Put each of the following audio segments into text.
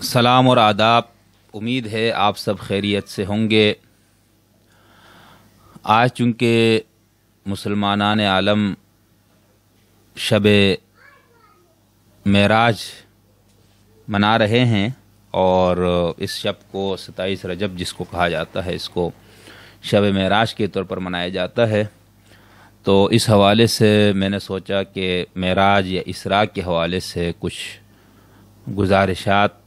سلام اور آداب۔ امید ہے آپ سب خیریت سے ہوں گے۔ آج چونکہ مسلمانان عالم شب معراج منا رہے ہیں اور اس شب کو 27 رجب جس کو کہا جاتا ہے، اس کو شب معراج کے طور پر منایا جاتا ہے، تو اس حوالے سے میں نے سوچا کہ معراج یا اسراء کے حوالے سے کچھ گزارشات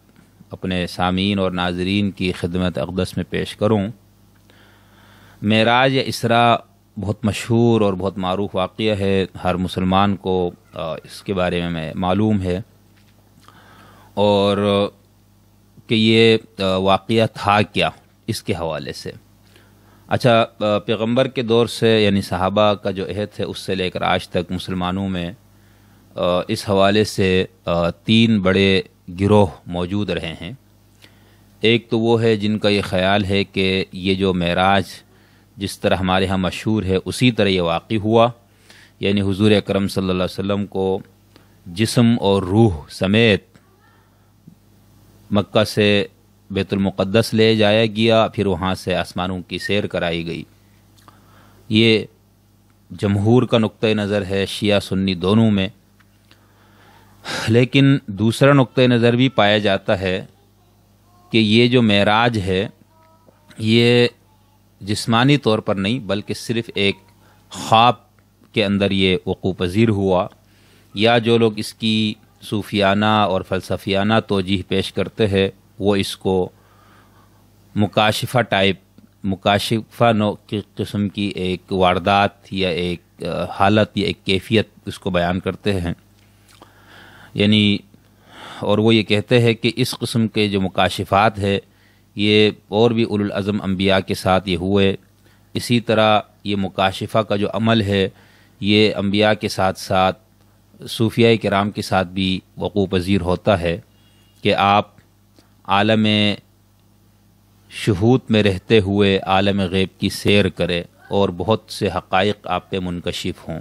اپنے سامعین اور ناظرین کی خدمت اقدس میں پیش کروں۔ معراج یا اسراء بہت مشہور اور بہت معروف واقعہ ہے، ہر مسلمان کو اس کے بارے میں معلوم ہے، اور کہ یہ واقعہ تھا کیا اس کے حوالے سے۔ اچھا، پیغمبر کے دور سے یعنی صحابہ کا جو عہد ہے اس سے لے کر آج تک مسلمانوں میں اس حوالے سے 3 بڑے گروہ موجود رہے ہیں۔ ایک تو وہ ہے جن کا یہ خیال ہے کہ یہ جو معراج جس طرح ہمارے ہاں مشہور ہے اسی طرح یہ واقع ہوا، یعنی حضور اکرم صلی اللہ علیہ وسلم کو جسم اور روح سمیت مکہ سے بیت المقدس لے جایا گیا، پھر وہاں سے آسمانوں کی سیر کرائی گئی۔ یہ جمہور کا نقطہ نظر ہے، شیعہ سنی دونوں میں۔ لیکن دوسرا نقطہ نظر بھی پایا جاتا ہے کہ یہ جو معراج ہے یہ جسمانی طور پر نہیں بلکہ صرف ایک خواب کے اندر یہ وقوع پذیر ہوا، یا جو لوگ اس کی صوفیانہ اور فلسفیانہ توجیہ پیش کرتے ہیں وہ اس کو مکاشفہ نوع کی قسم کی ایک واردات یا ایک حالت یا ایک کیفیت اس کو بیان کرتے ہیں، یعنی اور وہ یہ کہتے ہیں کہ اس قسم کے جو مکاشفات ہے یہ اور بھی اولو العزم انبیاء کے ساتھ یہ ہوئے۔ اسی طرح یہ مکاشفہ کا جو عمل ہے یہ انبیاء کے ساتھ ساتھ صوفیاء کرام کے ساتھ بھی وقوع پذیر ہوتا ہے کہ آپ عالم شہود میں رہتے ہوئے عالم غیب کی سیر کریں اور بہت سے حقائق آپ پہ منکشف ہوں۔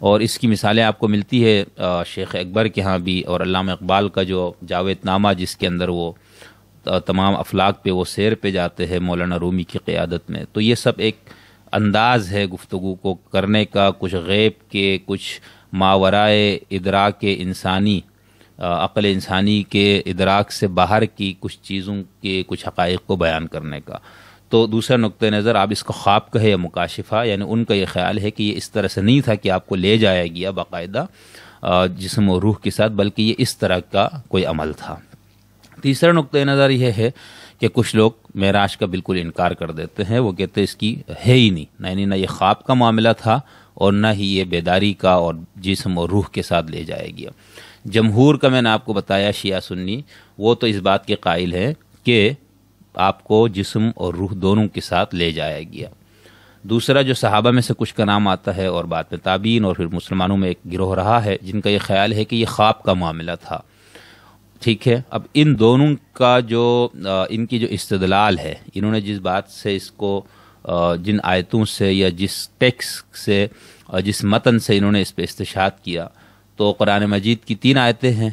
اور اس کی مثالیں آپ کو ملتی ہے شیخ اکبر کے ہاں بھی، اور علامہ اقبال کا جو جاوید نامہ جس کے اندر وہ تمام افلاک پہ وہ سیر پہ جاتے ہیں مولانا رومی کی قیادت میں۔ تو یہ سب ایک انداز ہے گفتگو کو کرنے کا، کچھ غیب کے، کچھ ماورائے ادراک انسانی، عقل انسانی کے ادراک سے باہر کی کچھ چیزوں کے کچھ حقائق کو بیان کرنے کا۔ تو دوسرا نقطہ نظر آپ اس کو خواب کہے یا مکاشفہ، یعنی ان کا یہ خیال ہے کہ یہ اس طرح سے نہیں تھا کہ آپ کو لے جایا گیا باقاعدہ جسم و روح کے ساتھ، بلکہ یہ اس طرح کا کوئی عمل تھا۔ تیسرا نقطہ نظر یہ ہے کہ کچھ لوگ معراج کا بالکل انکار کر دیتے ہیں، وہ کہتے ہیں اس کی ہے ہی نہیں، یعنی نہ یہ خواب کا معاملہ تھا اور نہ ہی یہ بیداری کا اور جسم اور روح کے ساتھ لے جایا گیا۔ جمہور کا میں نے آپ کو بتایا شیعہ سنی، وہ تو اس بات کے قائل ہے کہ آپ کو جسم اور روح دونوں کے ساتھ لے جایا گیا۔ دوسرا جو صحابہ میں سے کچھ کا نام آتا ہے اور بعد میں تابعین اور پھر مسلمانوں میں ایک گروہ رہا ہے جن کا یہ خیال ہے کہ یہ خواب کا معاملہ تھا۔ ٹھیک ہے، اب ان دونوں کا جو ان کی جو استدلال ہے، انہوں نے جس بات سے اس کو جن آیتوں سے یا جس ٹیکسٹ سے جس متن سے انہوں نے اس پہ استشہاد کیا، تو قرآن مجید کی 3 آیتیں ہیں،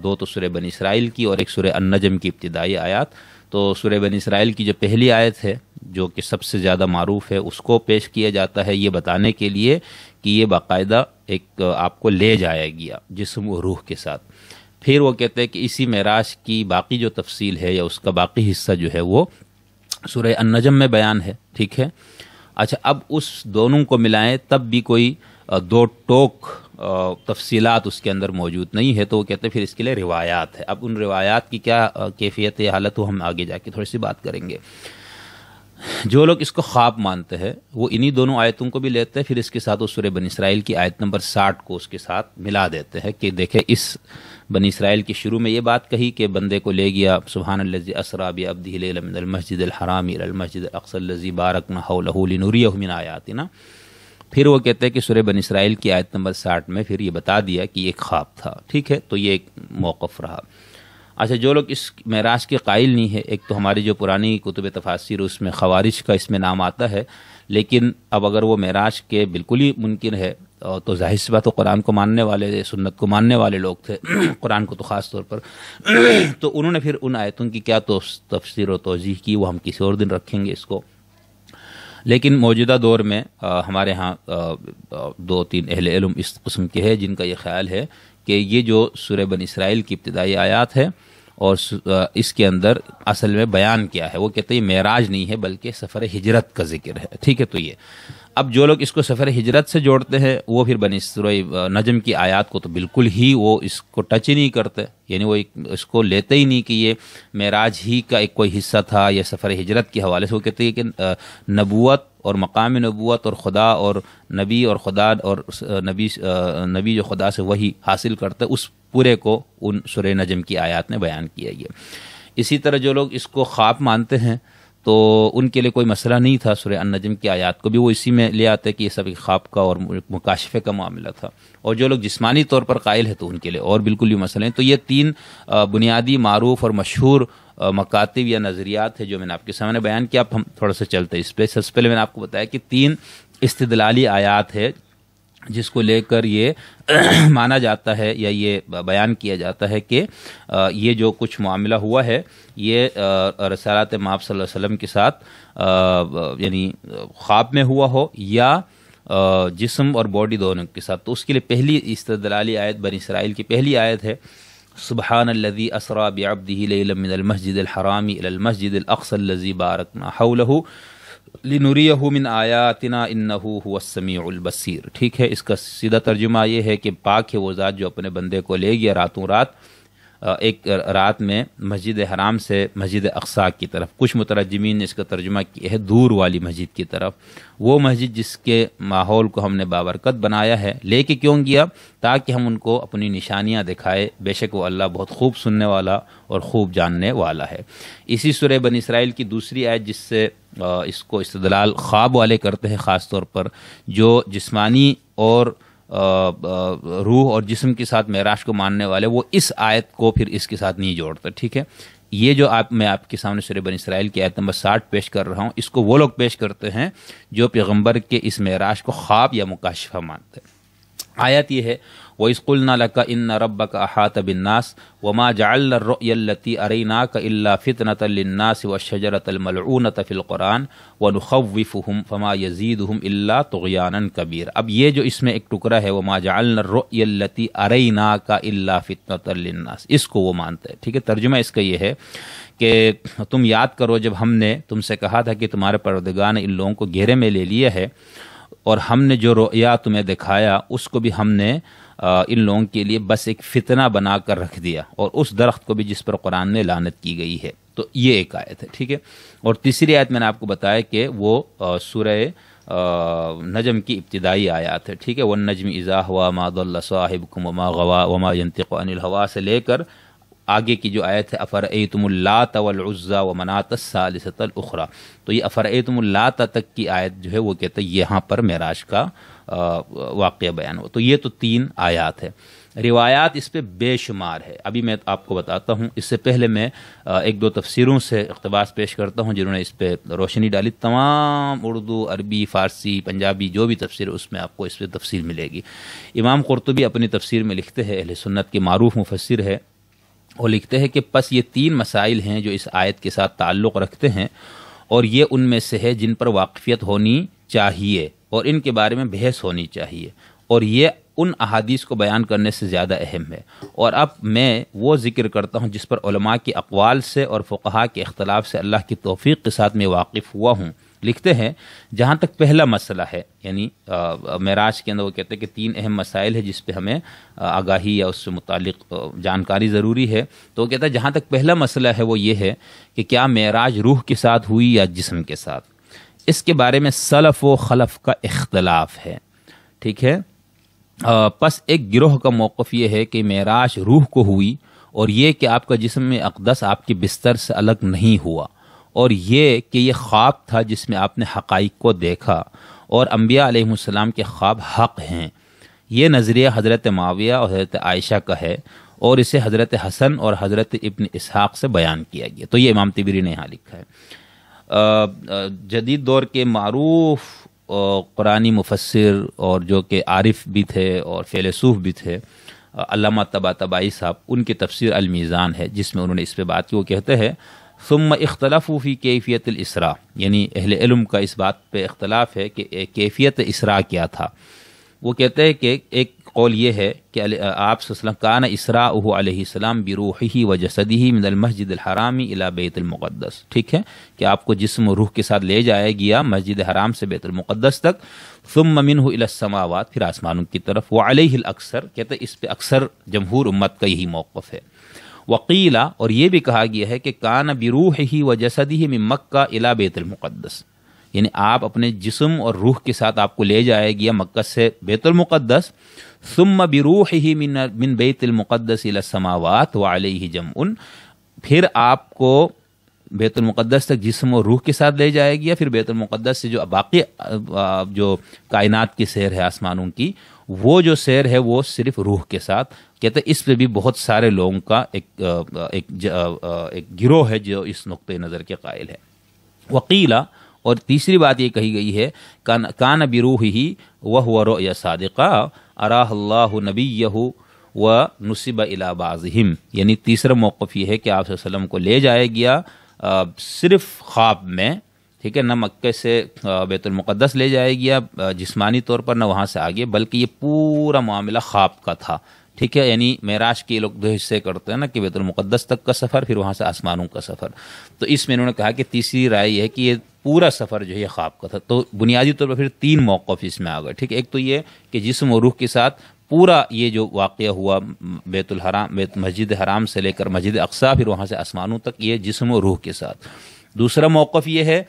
2 تو سورہ بنی اسرائیل کی اور ایک سورہ النجم کی ابتدائی آیات۔ تو سورہ بنی اسرائیل کی جو پہلی آیت ہے جو کہ سب سے زیادہ معروف ہے، اس کو پیش کیا جاتا ہے یہ بتانے کے لیے کہ یہ باقاعدہ ایک آپ کو لے جایا گیا جسم و روح کے ساتھ۔ پھر وہ کہتے ہیں کہ اسی معراج کی باقی جو تفصیل ہے یا اس کا باقی حصہ جو ہے وہ سورہ النجم میں بیان ہے۔ ٹھیک ہے، اچھا، اب اس دونوں کو ملائیں تب بھی کوئی 2 ٹوک تفصیلات اس کے اندر موجود نہیں ہے، تو وہ کہتے ہیں پھر اس کے لیے روایات ہے۔ اب ان روایات کی کیا کیفیت یا حالت ہو ہم آگے جا کے تھوڑی سی بات کریں گے۔ جو لوگ اس کو خواب مانتے ہیں وہ انہی دونوں آیتوں کو بھی لیتے ہیں، پھر اس کے ساتھ وہ سورہ بنی اسرائیل کی آیت نمبر 60 کو اس کے ساتھ ملا دیتے ہیں کہ دیکھیں اس بنی اسرائیل کی شروع میں یہ بات کہی کہ بندے کو لے گیا، سبحان الذی اسریٰ بعبدہ لیلا من المسجد الحرام الی المسجد الاقصی الذی بارکنا حولہ لنریہ من آیاتنا۔ پھر وہ کہتے ہیں کہ سورہ بنی اسرائیل کی آیت نمبر 60 میں پھر یہ بتا دیا کہ یہ ایک خواب تھا۔ ٹھیک ہے، تو یہ ایک موقف رہا۔ اچھا، جو لوگ اس معراج کے قائل نہیں ہے، ایک تو ہماری جو پرانی کتب تفاسیر اس میں خوارج کا اس میں نام آتا ہے، لیکن اب اگر وہ معراج کے بالکل ہی منکر ہے تو ظاہر سی بات تو قرآن کو ماننے والے، سنت کو ماننے والے لوگ تھے قرآن کو تو خاص طور پر تو انہوں نے پھر ان آیتوں کی کیا تفسیر و توضیح کی، وہ ہم کسی اور دن رکھیں گے اس کو۔ لیکن موجودہ دور میں ہمارے ہاں 2-3 اہل علم اس قسم کے ہیں جن کا یہ خیال ہے کہ یہ جو سورہ بنی اسرائیل کی ابتدائی آیات ہے اور اس کے اندر اصل میں بیان کیا ہے، وہ کہتے ہیں معراج نہیں ہے بلکہ سفر ہجرت کا ذکر ہے، ٹھیک ہے۔ تو یہ اب جو لوگ اس کو سفر ہجرت سے جوڑتے ہیں وہ پھر بنی سورہ نجم کی آیات کو تو بالکل ہی وہ اس کو ٹچ ہی نہیں کرتے، یعنی وہ اس کو لیتے ہی نہیں کہ یہ معراج ہی کا ایک کوئی حصہ تھا یا سفر ہجرت کے حوالے سے۔ وہ کہتے ہیں کہ نبوت اور مقام نبوت اور خدا اور نبی اور خدا اور نبی جو خدا سے وحی حاصل کرتے اس پورے کو ان سورہ نجم کی آیات نے بیان کیا گیا۔ اسی طرح جو لوگ اس کو خواب مانتے ہیں تو ان کے لیے کوئی مسئلہ نہیں تھا، سورہ النجم کی آیات کو بھی وہ اسی میں لے آتے کہ یہ سب ایک خواب کا اور مکاشفے کا معاملہ تھا، اور جو لوگ جسمانی طور پر قائل ہیں تو ان کے لیے اور بالکل بھی مسئلہ نہیں۔ تو یہ 3 بنیادی معروف اور مشہور مکاتب یا نظریات ہے جو میں نے آپ کے سامنے بیان کیا۔ اب ہم تھوڑا سا چلتے ہیں اس پہ۔ سب سے پہلے میں نے آپ کو بتایا کہ 3 استدلالی آیات ہے جس کو لے کر یہ مانا جاتا ہے یا یہ بیان کیا جاتا ہے کہ یہ جو کچھ معاملہ ہوا ہے یہ رسالات مآب صلی اللہ علیہ وسلم کے ساتھ یعنی خواب میں ہوا ہو یا جسم اور باڈی دونوں کے ساتھ۔ تو اس کے لیے پہلی استدلالی آیت بنی اسرائیل کی پہلی آیت ہے سبحان الذی اسری بعبدہ لیلا من المسجد الحرام الی المسجد الاقصی الذی بارکنا حولہ لنریہ من آیاتنا انہ هو السمیع البصیر، ٹھیک ہے۔ اس کا سیدھا ترجمہ یہ ہے کہ پاک ہے وہ ذات جو اپنے بندے کو لے گیا راتوں رات ایک رات میں مسجد حرام سے مسجد اقصی کی طرف۔ کچھ مترجمین نے اس کا ترجمہ کیا ہے دور والی مسجد کی طرف، وہ مسجد جس کے ماحول کو ہم نے بابرکت بنایا ہے۔ لے کے کیوں گیا؟ تاکہ ہم ان کو اپنی نشانیاں دکھائے، بے شک وہ اللہ بہت خوب سننے والا اور خوب جاننے والا ہے۔ اسی سورہ بنی اسرائیل کی دوسری آیت جس سے اس کو استدلال خواب والے کرتے ہیں خاص طور پر جو جسمانی اور روح اور جسم کے ساتھ معراج کو ماننے والے، وہ اس آیت کو پھر اس کے ساتھ نہیں جوڑتے، ٹھیک ہے۔ یہ جو میں آپ کے سامنے سورہ بنی اسرائیل کی آیت نمبر 60 پیش کر رہا ہوں، اس کو وہ لوگ پیش کرتے ہیں جو پیغمبر کے اس معراج کو خواب یا مکاشفہ مانتے ہیں۔ آیت یہ ہے وَإِذْ قُلْنَا لَكَ إِنَّ رَبَّكَ أَحَاطَ بِالنَّاسِ وَمَا جَعَلْنَا الرُّؤْيَا الَّتِي أَرَيْنَاكَ إِلَّا فِتْنَةً لِلنَّاسِ وَالشَّجَرَةَ الْمَلْعُونَةَ فِي الْقُرْآنِ وَنُخَوِّفُهُمْ فَمَا يَزِيدُهُمْ إِلَّا طُغْيَانًا كَبِيرًا۔ اب یہ جو اس میں ایک ٹکڑا ہے وَمَا جَعَلْنَا الرُّؤْيَا الَّتِي أَرَيْنَاكَ إِلَّا فِتْنَةً لِلنَّاسِ، اس کو وہ مانتے ہیں، ٹھیک ہے۔ ترجمہ اس کا یہ ہے کہ تم یاد کرو جب ہم نے تم سے کہا تھا کہ تمہارے پروردگار نے ان لوگوں کو گھیرے میں لے لیا ہے اور ہم نے جو رؤیا تمہیں دکھایا اس کو بھی ہم نے ان لوگوں کے لیے بس ایک فتنہ بنا کر رکھ دیا، اور اس درخت کو بھی جس پر قرآن میں لعنت کی گئی ہے۔ تو یہ ایک آیت ہے، ٹھیک ہے۔ اور تیسری آیت میں نے آپ کو بتایا کہ وہ سورہ نجم کی ابتدائی آیات ہے، ٹھیک ہے۔ وَالنَّجْمِ إِذَا هَوَىٰ مَا ضَلَّ صَاحِبُكُمْ وَمَا غَوَىٰ وَمَا يَنطِقُ عَنِ الْهَوَىٰ سے لے کر آگے کی جو آیت ہے افرأیتم اللات والعزى ومناۃ الثالثۃ الاخری، تو یہ افرأیتم اللات تک کی آیت جو ہے وہ کہتے ہیں یہاں پر معراج کا واقعہ بیان ہوا۔ تو یہ تو 3 آیات ہے۔ روایات اس پہ بے شمار ہے، ابھی میں آپ کو بتاتا ہوں۔ اس سے پہلے میں 1-2 تفسیروں سے اقتباس پیش کرتا ہوں جنہوں نے اس پہ روشنی ڈالی۔ تمام اردو، عربی، فارسی، پنجابی جو بھی تفسیر ہے اس میں آپ کو اس پہ تفسیر ملے گی۔ امام قرطبی اپنی تفسیر میں لکھتے ہیں، اہل سنت کے معروف مفسر ہے، وہ لکھتے ہیں کہ پس یہ 3 مسائل ہیں جو اس آیت کے ساتھ تعلق رکھتے ہیں، اور یہ ان میں سے ہے جن پر واقفیت ہونی چاہیے اور ان کے بارے میں بحث ہونی چاہیے، اور یہ ان احادیث کو بیان کرنے سے زیادہ اہم ہے۔ اور اب میں وہ ذکر کرتا ہوں جس پر علماء کے اقوال سے اور فقہاء کے اختلاف سے اللہ کی توفیق کے ساتھ میں واقف ہوا ہوں۔ لکھتے ہیں جہاں تک پہلا مسئلہ ہے، یعنی معراج کے اندر وہ کہتے ہیں کہ 3 اہم مسائل ہیں جس پہ ہمیں آگاہی یا اس سے متعلق جانکاری ضروری ہے۔ تو وہ کہتا ہے جہاں تک پہلا مسئلہ ہے وہ یہ ہے کہ کیا معراج روح کے ساتھ ہوئی یا جسم کے ساتھ، اس کے بارے میں سلف و خلف کا اختلاف ہے، ٹھیک ہے۔ پس ایک گروہ کا موقف یہ ہے کہ معراج روح کو ہوئی، اور یہ کہ آپ کا جسم اقدس آپ کے بستر سے الگ نہیں ہوا، اور یہ کہ یہ خواب تھا جس میں آپ نے حقائق کو دیکھا، اور انبیاء علیہ السلام کے خواب حق ہیں۔ یہ نظریہ حضرت معاویہ اور حضرت عائشہ کا ہے، اور اسے حضرت حسن اور حضرت ابن اسحاق سے بیان کیا گیا۔ تو یہ امام طبری نے یہاں لکھا ہے۔ جدید دور کے معروف قرآنی مفسر اور جو کہ عارف بھی تھے اور فیلسوف بھی تھے، علامہ طباطبائی صاحب، ان کی تفسیر المیزان ہے جس میں انہوں نے اس پہ بات کی. وہ کہتے ہیں ثم اختلفوا فی کیفیت الاسراء، یعنی اہل علم کا اس بات پہ اختلاف ہے کہ کیفیت اسراء کیا تھا. وہ کہتے ہیں کہ ایک قول یہ ہے کہ آپ صلی اللہ علیہ وسلم کان اسراءہ علیہ السلام بروحہ و جسدہ من المسجد الحرام الی بیت المقدس، ٹھیک ہے، کہ آپ کو جسم و روح کے ساتھ لے جایا گیا مسجد حرام سے بیت المقدس تک، ثم منہ الی السماوات، پھر آسمانوں کی طرف، وعلیہ الاکثر، کہتے ہیں اس پہ اکثر جمہور امت کا یہی موقف ہے. وقیلا، اور یہ بھی کہا گیا ہے کہ کان بروحہ و جسدہ من مکہ الی بیت المقدس، یعنی آپ اپنے جسم اور روح کے ساتھ آپ کو لے جائے گیا مکہ سے بیت المقدس، ثم بروحہ من بیت المقدس الی السماوات وعلیہ جمع، پھر آپ کو بیت المقدس تک جسم اور روح کے ساتھ لے جائے گیا، پھر بیت المقدس سے جو باقی جو کائنات کی سیر ہے آسمانوں کی، وہ جو سیر ہے وہ صرف روح کے ساتھ. کہتے ہیں اس پہ بھی بہت سارے لوگوں کا ایک گروہ ہے جو اس نقطۂ نظر کے قائل ہے. وقیلا، اور تیسری بات یہ کہی گئی ہے کان بروحہ وہو رؤیا صادقہ اراہ اللہ نبیہ ونصب الی بعضہم، یعنی تیسرا موقف یہ ہے کہ آپ صلی اللہ علیہ وسلم کو لے جایا گیا صرف خواب میں، ٹھیک ہے، نہ مکہ سے بیت المقدس لے جایا گیا جسمانی طور پر، نہ وہاں سے آگے، بلکہ یہ پورا معاملہ خواب کا تھا. ٹھیک ہے، یعنی معراج کے لوگ دو حصے کرتے ہیں نا، کہ بیت المقدس تک کا سفر، پھر وہاں سے آسمانوں کا سفر. تو اس میں انہوں نے کہا کہ تیسری رائے یہ ہے کہ یہ پورا سفر جو ہے یہ خواب کا تھا. تو بنیادی طور پر پھر تین موقف اس میں آ گئے. ٹھیک ہے، ایک تو یہ کہ جسم و روح کے ساتھ پورا یہ جو واقعہ ہوا بیت الحرام، مسجد حرام سے لے کر مسجد اقصیٰ، پھر وہاں سے آسمانوں تک، یہ جسم و روح کے ساتھ. دوسرا موقف یہ ہے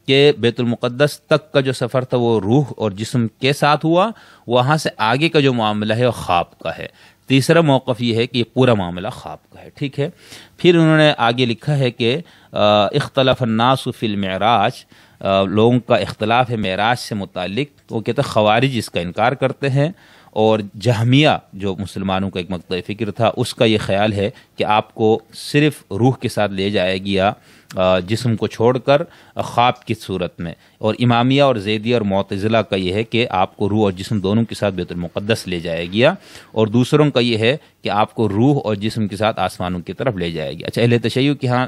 کہ بیت المقدس تک کا جو سفر تھا وہ روح اور جسم کے ساتھ ہوا، وہاں سے آگے کا جو معاملہ ہے وہ خواب کا ہے. تیسرا موقف یہ ہے کہ یہ پورا معاملہ خواب کا ہے. ٹھیک ہے، پھر انہوں نے آگے لکھا ہے کہ اختلاف الناس فی المعراج، لوگوں کا اختلاف ہے معراج سے متعلق. وہ کہتے ہیں خوارج اس کا انکار کرتے ہیں، اور جہمیہ جو مسلمانوں کا ایک مقطع فکر تھا، اس کا یہ خیال ہے کہ آپ کو صرف روح کے ساتھ لے جایا گیا جسم کو چھوڑ کر خواب کی صورت میں. اور امامیہ اور زیدیہ اور معتزلہ کا یہ ہے کہ آپ کو روح اور جسم دونوں کے ساتھ بیت المقدس لے جایا گیا، اور دوسروں کا یہ ہے کہ آپ کو روح اور جسم کے ساتھ آسمانوں کی طرف لے جایا گیا. اچھا، اہل تشیع کے ہاں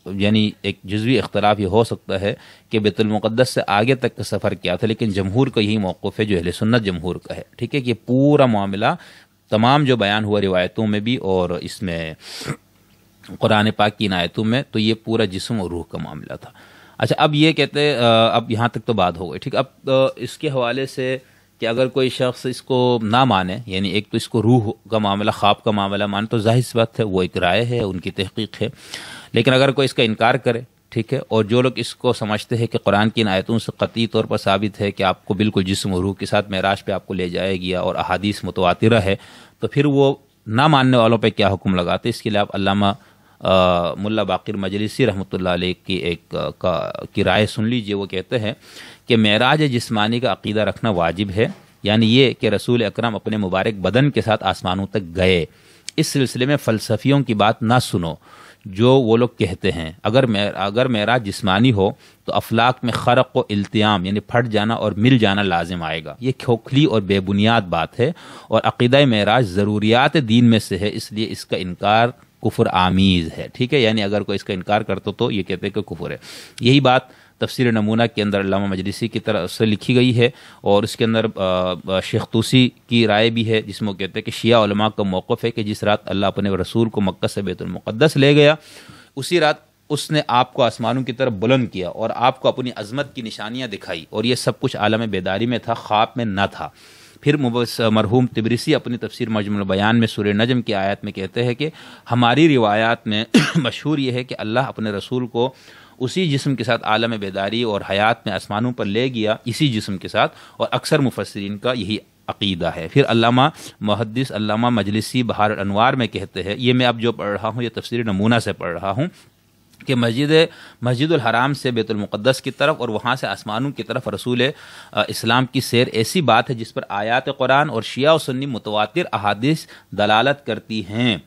یعنی ایک جزوی اختلاف یہ ہو سکتا ہے کہ بیت المقدس سے آگے تک کا سفر کیا تھا، لیکن جمہور کا یہی موقف ہے جو اہل سنت جمہور کا ہے. ٹھیک ہے، کہ پورا معاملہ تمام جو بیان ہوا روایتوں میں بھی اور اس میں قرآن پاک کی آیتوں میں، تو یہ پورا جسم اور روح کا معاملہ تھا. اچھا، اب یہ کہتے ہیں اب یہاں تک تو بات ہو گئی. ٹھیک، اب اس کے حوالے سے کہ اگر کوئی شخص اس کو نہ مانے، یعنی ایک تو اس کو روح کا معاملہ، خواب کا معاملہ مانے، تو ظاہر سی بات ہے وہ ایک رائے ہے، ان کی تحقیق ہے. لیکن اگر کوئی اس کا انکار کرے، ٹھیک ہے، اور جو لوگ اس کو سمجھتے ہیں کہ قرآن کی ان آیتوں سے قطعی طور پر ثابت ہے کہ آپ کو بالکل جسم و روح کے ساتھ معراج پہ آپ کو لے جائے گیا اور احادیث متواترہ ہے، تو پھر وہ نہ ماننے والوں پہ کیا حکم لگاتے. اس کے لیے آپ علامہ ملا باقر مجلسی رحمۃ اللہ علیہ کی رائے سن لیجئے. وہ کہتے ہیں کہ معراج جسمانی کا عقیدہ رکھنا واجب ہے، یعنی یہ کہ رسول اکرم اپنے مبارک بدن کے ساتھ آسمانوں تک گئے. اس سلسلے میں فلسفیوں کی بات نہ سنو جو وہ لوگ کہتے ہیں اگر معراج جسمانی ہو تو افلاک میں خرق و التیام یعنی پھٹ جانا اور مل جانا لازم آئے گا. یہ کھوکھلی اور بے بنیاد بات ہے، اور عقیدہ معراج ضروریات دین میں سے ہے، اس لیے اس کا انکار کفر آمیز ہے. ٹھیک ہے، یعنی اگر کوئی اس کا انکار کرتا تو یہ کہتے ہیں کہ کفر ہے. یہی بات تفسیر نمونہ کے اندر علامہ مجلسی کی طرف سے لکھی گئی ہے، اور اس کے اندر شیخ طوسی کی رائے بھی ہے، جس میں وہ کہتے ہیں کہ شیعہ علماء کا موقف ہے کہ جس رات اللہ اپنے رسول کو مکہ سے بیت المقدس لے گیا، اسی رات اس نے آپ کو آسمانوں کی طرف بلند کیا اور آپ کو اپنی عظمت کی نشانیاں دکھائی، اور یہ سب کچھ عالم بیداری میں تھا، خواب میں نہ تھا. پھر مرحوم طبرسی اپنی تفسیر مجمع البیان میں سورہ نجم کی آیت میں کہتے ہیں کہ ہماری روایات میں مشہور یہ ہے کہ اللہ اپنے رسول کو اسی جسم کے ساتھ عالم بیداری اور حیات میں آسمانوں پر لے گیا، اسی جسم کے ساتھ، اور اکثر مفسرین کا یہی عقیدہ ہے. پھر علامہ محدث علامہ مجلسی بہار الانوار میں کہتے ہیں، یہ میں اب جو پڑھ رہا ہوں یہ تفسیر نمونہ سے پڑھ رہا ہوں، کہ مسجد الحرام سے بیت المقدس کی طرف اور وہاں سے آسمانوں کی طرف رسول اسلام کی سیر ایسی بات ہے جس پر آیات قرآن اور شیعہ و سنی متواتر احادیث دلالت کرتی ہیں.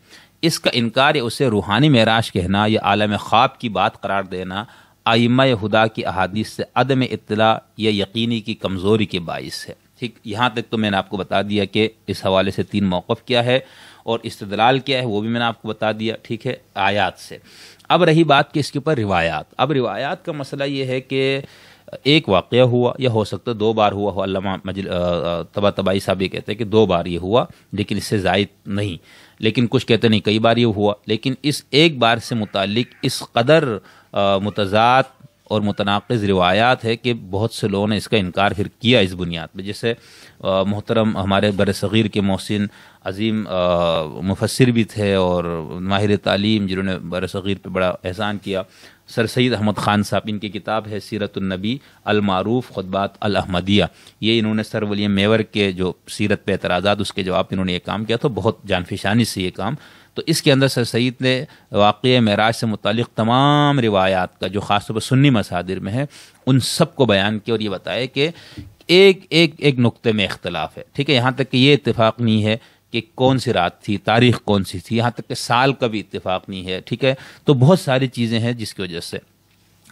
اس کا انکار یا اسے روحانی معراج کہنا یا عالم خواب کی بات قرار دینا ائمہ ہدا کی احادیث سے عدم اطلاع یا یقینی کی کمزوری کے باعث ہے۔ ٹھیک، یہاں تک تو میں نے آپ کو بتا دیا کہ اس حوالے سے 3 موقف کیا ہے اور استدلال کیا ہے، وہ بھی میں نے آپ کو بتا دیا، ٹھیک ہے، آیات سے۔ اب رہی بات کہ اس کے اوپر روایات۔ اب روایات کا مسئلہ یہ ہے کہ ایک واقعہ ہوا یا ہو سکتا ہے 2 بار ہوا ہو، علامہ طباطبائی صاحب یہ کہتے ہیں کہ 2 بار یہ ہوا لیکن اس سے زائد نہیں، لیکن کچھ کہتے نہیں کئی بار یہ ہوا، لیکن اس ایک بار سے متعلق اس قدر متضاد اور متناقض روایات ہے کہ بہت سے لوگوں نے اس کا انکار پھر کیا اس بنیاد پہ، جیسے محترم ہمارے بر صغیر کے محسن عظیم مفسر بھی تھے اور ماہر تعلیم جنہوں نے بر صغیر پہ بڑا احسان کیا، سر سید احمد خان صاحب، ان کی کتاب ہے سیرت النبی المعروف خطبات الاحمدیہ، یہ انہوں نے سر ولیم میور کے جو سیرت پہ اعتراضات اس کے جواب انہوں نے یہ کام کیا، تو بہت جانفشانی سے یہ کام، تو اس کے اندر سر سید نے واقعہ معراج سے متعلق تمام روایات کا جو خاص طور پر سنی مصادر میں ہے ان سب کو بیان کیا اور یہ بتایا کہ ایک نقطے میں اختلاف ہے، ٹھیک ہے، یہاں تک کہ یہ اتفاق نہیں ہے کہ کون سی رات تھی، تاریخ کون سی تھی، یہاں تک کہ سال کا بھی اتفاق نہیں ہے، ٹھیک ہے، تو بہت ساری چیزیں ہیں جس کی وجہ سے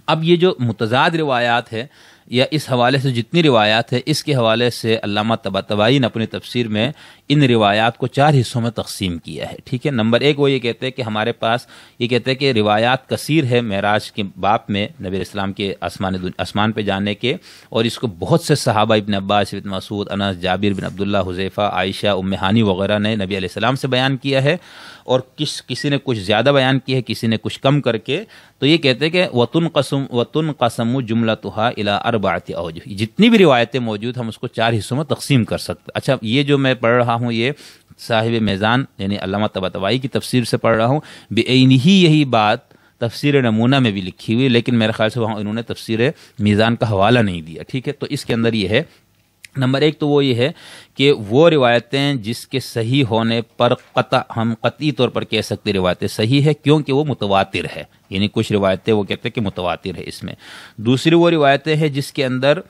اب یہ جو متضاد روایات ہے یا اس حوالے سے جتنی روایات ہے، اس کے حوالے سے علامہ طباطبائی نے اپنی تفسیر میں ان روایات کو 4 حصوں میں تقسیم کیا ہے، ٹھیک ہے۔ نمبر 1 وہ یہ کہتے ہیں کہ ہمارے پاس یہ کہتے ہیں کہ روایات کثیر ہے معراج کے باب میں، نبی علیہ السلام کے آسمان پہ جانے کے، اور اس کو بہت سے صحابہ ابن عباس، ابن مسعود، انس، جابر بن عبداللہ، حذیفہ، عائشہ، ام ہانی وغیرہ نے نبی علیہ السلام سے بیان کیا ہے، اور کسی نے کچھ زیادہ بیان کیا ہے، کسی نے کچھ کم کر کے، تو یہ کہتے ہیں کہ وَتُنْقَسَمُ جُمْلَتُهَا إِلَىٰ 4 أَوْجُه، جتنی بھی روایتیں موجود ہم اس کو 4 حصوں میں تقسیم کر سکتے۔ اچھا، یہ جو میں پڑھ رہا ہوں یہ صاحب میزان یعنی علامہ طباطبائی کی تفسیر سے پڑھ رہا ہوں، بعینہ یہی بات تفسیر نمونہ میں بھی لکھی ہوئی، لیکن میرے خیال سے وہاں انہوں نے تفسیر میزان کا حوالہ نہیں دیا، ٹھیک ہے۔ تو اس کے اندر یہ ہے، نمبر 1 تو وہ یہ ہے کہ وہ روایتیں جس کے صحیح ہونے پر ہم قطعی طور پر کہہ سکتے روایتیں صحیح ہے کیونکہ وہ متواتر ہے، یعنی کچھ روایتیں وہ کہتے ہیں کہ متواتر ہے اس میں۔ دوسری وہ روایتیں ہیں جس کے اندر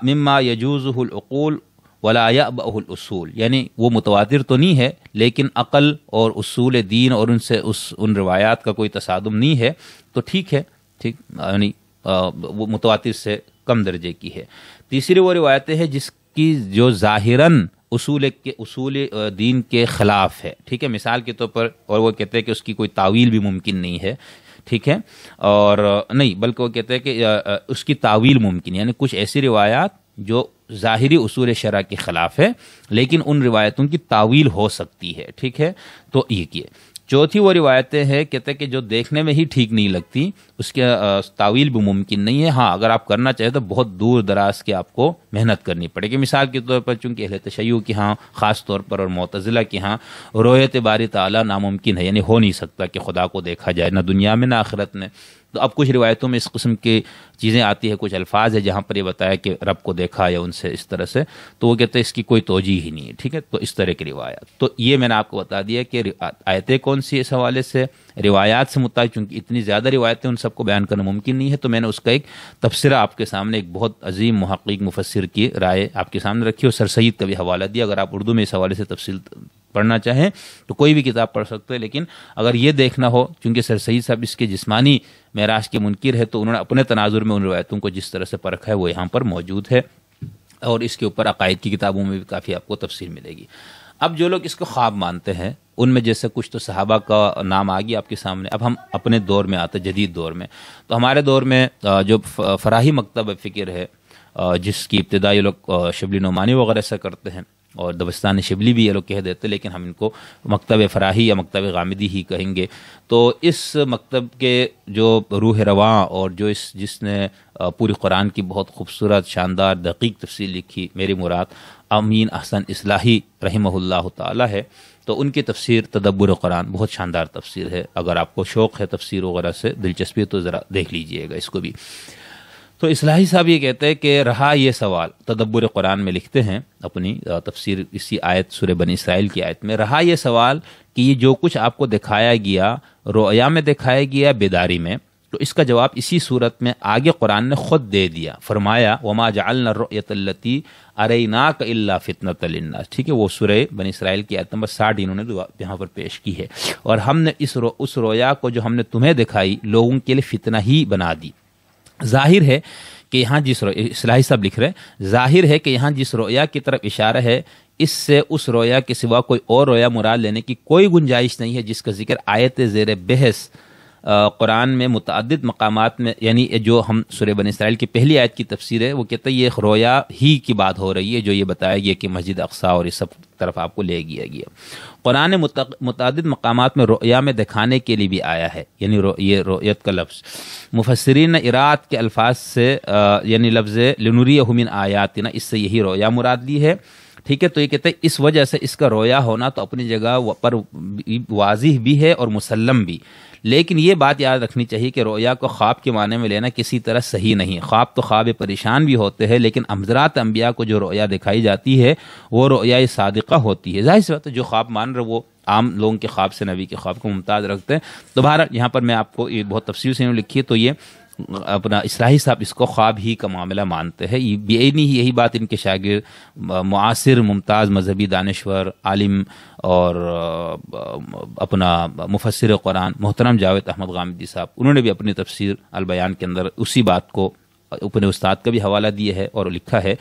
مما یجوزہ العقول ولا یأبہ الاصول، یعنی وہ متواتر تو نہیں ہے لیکن عقل اور اصول دین اور ان روایات کا کوئی تصادم نہیں ہے، تو ٹھیک ہے، ٹھیک، یعنی وہ متواتر سے کم درجے کی ہے۔ تیسری وہ روایتیں ہیں جس کی جو ظاہراً اصول دین کے خلاف ہے، ٹھیک ہے، مثال کے طور پر، اور وہ کہتے ہیں کہ اس کی کوئی تعویل بھی ممکن نہیں ہے، ٹھیک ہے، اور نہیں بلکہ وہ کہتے ہیں کہ اس کی تعویل ممکن ہے، یعنی کچھ ایسی روایات جو ظاہری اصول شرع کے خلاف ہے لیکن ان روایتوں کی تعویل ہو سکتی ہے، ٹھیک ہے، تو یہ کیے۔ چوتھی وہ روایتیں ہیں کہتے ہیں کہ جو دیکھنے میں ہی ٹھیک نہیں لگتی، اس کے تعویل بھی ممکن نہیں ہے، ہاں اگر آپ کرنا چاہیں تو بہت دور دراز کے آپ کو محنت کرنی پڑے گی۔ مثال کے طور پر چونکہ اہل تشیع کی ہاں خاص طور پر اور معتزلہ کی ہاں رؤیت باری تعالیٰ ناممکن ہے، یعنی ہو نہیں سکتا کہ خدا کو دیکھا جائے نہ دنیا میں نہ آخرت میں، تو اب کچھ روایتوں میں اس قسم کی چیزیں آتی ہے، کچھ الفاظ ہے جہاں پر یہ بتایا کہ رب کو دیکھا یا ان سے اس طرح سے، تو وہ کہتے ہیں اس کی کوئی توجیہ ہی نہیں ہے، ٹھیک ہے، تو اس طرح کی روایات۔ تو یہ میں نے آپ کو بتا دیا کہ آیتیں کون سی اس حوالے سے، روایات سے متعلق، چونکہ اتنی زیادہ روایتیں ان سب کو بیان کرنا ممکن نہیں ہے، تو میں نے اس کا ایک تبصرہ آپ کے سامنے، ایک بہت عظیم محقق مفسر کی رائے آپ کے سامنے رکھی، اور سر سید کا بھی حوالہ دیا۔ اگر آپ اردو میں اس حوالے سے تفصیل پڑھنا چاہیں تو کوئی بھی کتاب پڑھ سکتے ہیں، لیکن اگر یہ دیکھنا ہو، چونکہ سر سید صاحب اس کے جسمانی معراج کے منکر ہے، تو انہوں نے اپنے تناظر میں ان روایتوں کو جس طرح سے پرکھا ہے وہ یہاں پر موجود ہے، اور اس کے اوپر عقائد کی کتابوں میں بھی کافی آپ کو تفصیل ملے گی۔ اب جو لوگ اس کو خواب مانتے ہیں ان میں جیسے کچھ تو صحابہ کا نام آ گیا آپ کے سامنے، اب ہم اپنے دور میں آتے، جدید دور میں، تو ہمارے دور میں جو فراہی مکتب فکر ہے جس کی ابتدا یہ لوگ شبلی نعمانی وغیرہ سے کرتے ہیں، اور دبستان شبلی بھی یہ لوگ کہہ دیتے، لیکن ہم ان کو مکتب فراہی یا مکتب غامدی ہی کہیں گے۔ تو اس مکتب کے جو روح رواں اور جو جس نے پوری قرآن کی بہت خوبصورت شاندار دقیق تفسیر لکھی، میری مراد امین احسن اصلاحی رحمہ اللہ تعالی ہے، تو ان کی تفسیر تدبر قرآن بہت شاندار تفسیر ہے، اگر آپ کو شوق ہے تفسیر وغیرہ سے دلچسپی ہے تو ذرا دیکھ لیجئے گا اس کو بھی۔ تو اصلاحی صاحب یہ کہتے ہیں کہ رہا یہ سوال، تدبر قرآن میں لکھتے ہیں اپنی تفسیر اسی آیت سورہ بنی اسرائیل کی آیت میں، رہا یہ سوال کہ یہ جو کچھ آپ کو دکھایا گیا رؤیا میں دکھایا گیا بیداری میں، تو اس کا جواب اسی صورت میں آگے قرآن نے خود دے دیا، فرمایا وما جعلنا الرؤیۃ التی اریناک الا فتنۃ للناس، ٹھیک ہے، وہ سورہ بنی اسرائیل کی آیت نمبر 60 انہوں نے یہاں پر پیش کی ہے، اور ہم نے اس رویا کو جو ہم نے تمہیں دکھائی لوگوں کے لیے فتنہ ہی بنا دی۔ ظاہر ہے کہ یہاں جس اصلاحی صاحب لکھ رہے ہیں، ظاہر ہے کہ یہاں جس رویا کی طرف اشارہ ہے اس سے اس رویا کے سوا کوئی اور رویا مراد لینے کی کوئی گنجائش نہیں ہے جس کا ذکر آیت زیر بحث قرآن میں متعدد مقامات میں، یعنی جو ہم سورہ بنی اسرائیل کی پہلی آیت کی تفسیر ہے وہ کہتا ہے یہ رویا ہی کی بات ہو رہی ہے جو یہ بتایا گیا کہ مسجد اقصی اور اس سب طرف آپ کو لے گیا گیا۔ قرآن متعدد مقامات میں رؤیا میں دکھانے کے لیے بھی آیا ہے، یعنی یہ رؤیت کا لفظ مفسرین نے ارات کے الفاظ سے یعنی لفظ لنریہ من آیاتنا، اس سے یہی رؤیا مراد لی ہے، ٹھیک ہے۔ تو یہ کہتے ہیں اس وجہ سے اس کا رویا ہونا تو اپنی جگہ پر واضح بھی ہے اور مسلم بھی، لیکن یہ بات یاد رکھنی چاہیے کہ رویا کو خواب کے معنی میں لینا کسی طرح صحیح نہیں۔ خواب تو خواب پریشان بھی ہوتے ہیں، لیکن حضرات انبیاء کو جو رویا دکھائی جاتی ہے وہ رویا صادقہ ہوتی ہے۔ ظاہر سی بات ہے جو خواب مان رہے وہ عام لوگوں کے خواب سے نبی کے خواب کو ممتاز رکھتے ہیں۔ دوبارہ یہاں پر میں آپ کو یہ بہت تفصیل سے لکھی ہے، تو یہ اپنا اصلاحی صاحب اس کو خواب ہی کا معاملہ مانتے ہیں۔ یہی بات ان کے شاگرد معاصر ممتاز مذہبی دانشور عالم اور اپنا مفسر قرآن محترم جاوید احمد غامدی صاحب، انہوں نے بھی اپنی تفسیر البیان کے اندر اسی بات کو اپنے استاد کا بھی حوالہ دیا ہے اور لکھا ہے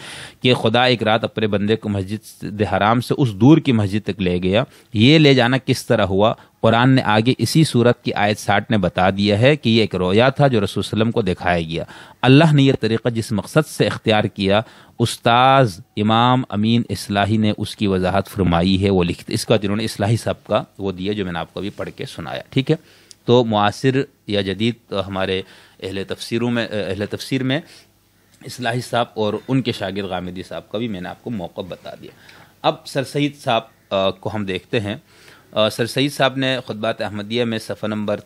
کہ خدا ایک رات اپنے بندے کو مسجد حرام سے اس دور کی مسجد تک لے گیا۔ یہ لے جانا کس طرح ہوا قرآن نے آگے اسی صورت کی آیت 60 نے بتا دیا ہے کہ یہ ایک رویا تھا جو رسول صلی اللہ علیہ وسلم کو دکھایا گیا۔ اللہ نے یہ طریقہ جس مقصد سے اختیار کیا استاذ امام امین اصلاحی نے اس کی وضاحت فرمائی ہے، وہ لکھتے اس کا جنہوں نے اصلاحی صاحب کا وہ دیا جو میں نے آپ کو ابھی پڑھ کے سنایا، ٹھیک ہے۔ تو معاصر یا جدید ہمارے اہل تفسیر میں اصلاحی صاحب اور ان کے شاگرد غامدی صاحب کا بھی میں نے آپ کو موقف بتا دیا۔ اب سر سید صاحب کو ہم دیکھتے ہیں۔ سر سید صاحب نے خطبات احمدیہ میں صفحہ نمبر